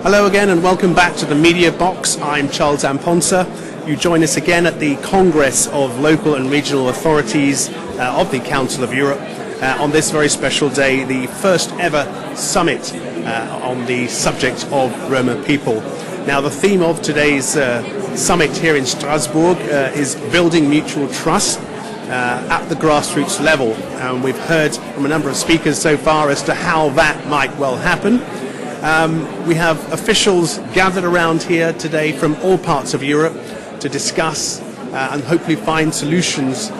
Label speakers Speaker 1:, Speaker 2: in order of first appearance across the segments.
Speaker 1: Hello again and welcome back to the Media Box. I'm Charles Amponsa. You join us again at the Congress of Local and Regional Authorities of the Council of Europe on this very special day, the first ever summit on the subject of Roma people. Now, the theme of today's summit here in Strasbourg is building mutual trust at the grassroots level. And we've heard from a number of speakers so far as to how that might well happen. We have officials gathered around here today from all parts of Europe to discuss and hopefully find solutions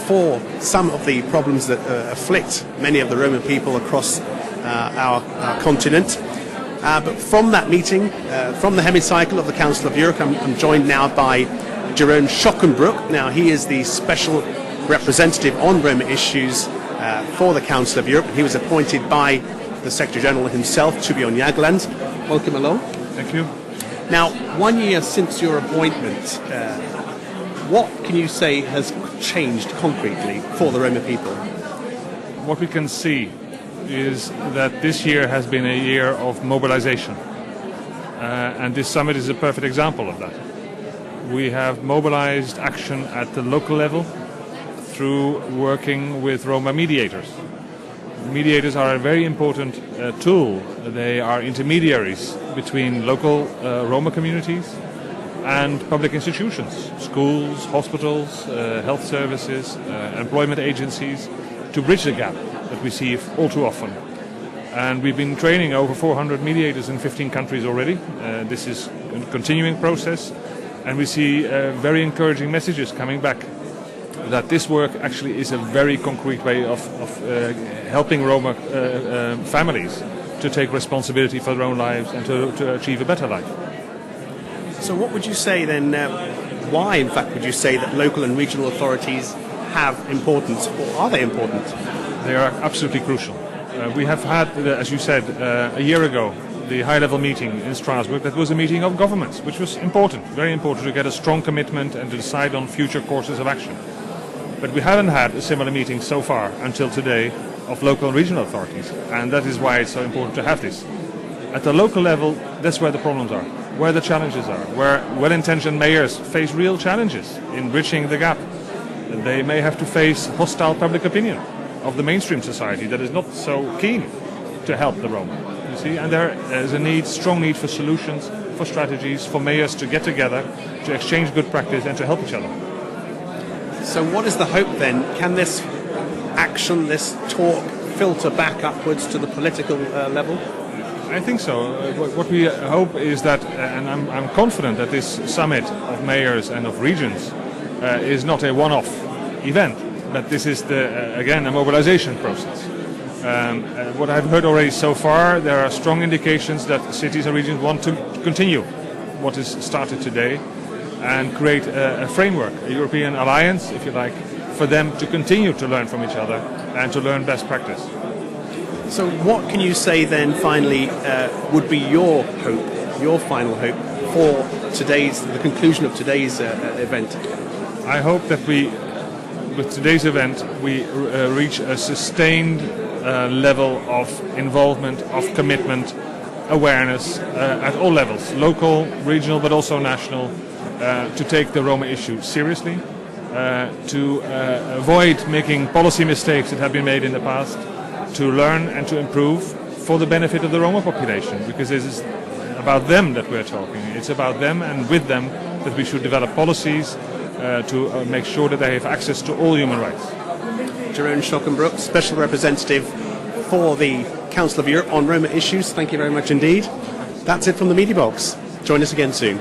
Speaker 1: for some of the problems that afflict many of the Roma people across our continent. But from that meeting, from the hemicycle of the Council of Europe, I'm joined now by Jeroen SCHOEKKENBROEK. Now, he is the special representative on Roma issues for the Council of Europe. He was appointed by the Secretary General himself, Torbjörn Jagland. Welcome along.
Speaker 2: Thank you.
Speaker 1: Now, 1 year since your appointment, what can you say has changed concretely for the Roma people?
Speaker 2: What we can see is that this year has been a year of mobilization. And this summit is a perfect example of that. We have mobilized action at the local level through working with Roma mediators. Mediators are a very important tool. They are intermediaries between local Roma communities and public institutions, schools, hospitals, health services, employment agencies, to bridge the gap that we see all too often. And we've been training over 400 mediators in 15 countries already. This is a continuing process, and we see very encouraging messages coming back that this work actually is a very concrete way of helping Roma families to take responsibility for their own lives and to achieve a better life.
Speaker 1: So what would you say then, why in fact would you say that local and regional authorities have importance, or are they important?
Speaker 2: They are absolutely crucial. We have had, as you said, a year ago, the high-level meeting in Strasbourg. That was a meeting of governments, which was important, very important, to get a strong commitment and to decide on future courses of action. But we haven't had a similar meeting so far until today of local and regional authorities, and that is why it's so important to have this. At the local level, that's where the problems are, where the challenges are, where well-intentioned mayors face real challenges in bridging the gap. They may have to face hostile public opinion of the mainstream society that is not so keen to help the Roma. You see, and there is a strong need for solutions, for strategies, for mayors to get together, to exchange good practice and to help each other.
Speaker 1: So what is the hope then? Can this action, this talk, filter back upwards to the political level?
Speaker 2: I think so. What we hope is that, and I'm confident that this summit of mayors and of regions is not a one-off event, but this is, again, a mobilization process. What I've heard already so far, there are strong indications that cities and regions want to continue what is started today and create a framework, a European alliance, if you like, for them to continue to learn from each other and to learn best practice.
Speaker 1: So what can you say then finally would be your hope, your final hope for the conclusion of today's event?
Speaker 2: I hope that with today's event, we reach a sustained level of involvement, of commitment, awareness at all levels, local, regional, but also national, to take the Roma issue seriously, to avoid making policy mistakes that have been made in the past, to learn and to improve for the benefit of the Roma population, because this is about them that we're talking. It's about them and with them that we should develop policies to make sure that they have access to all human rights.
Speaker 1: Jeroen SCHOEKKENBROEK, Special Representative for the Council of Europe on Roma issues. Thank you very much indeed. That's it from the Media Box. Join us again soon.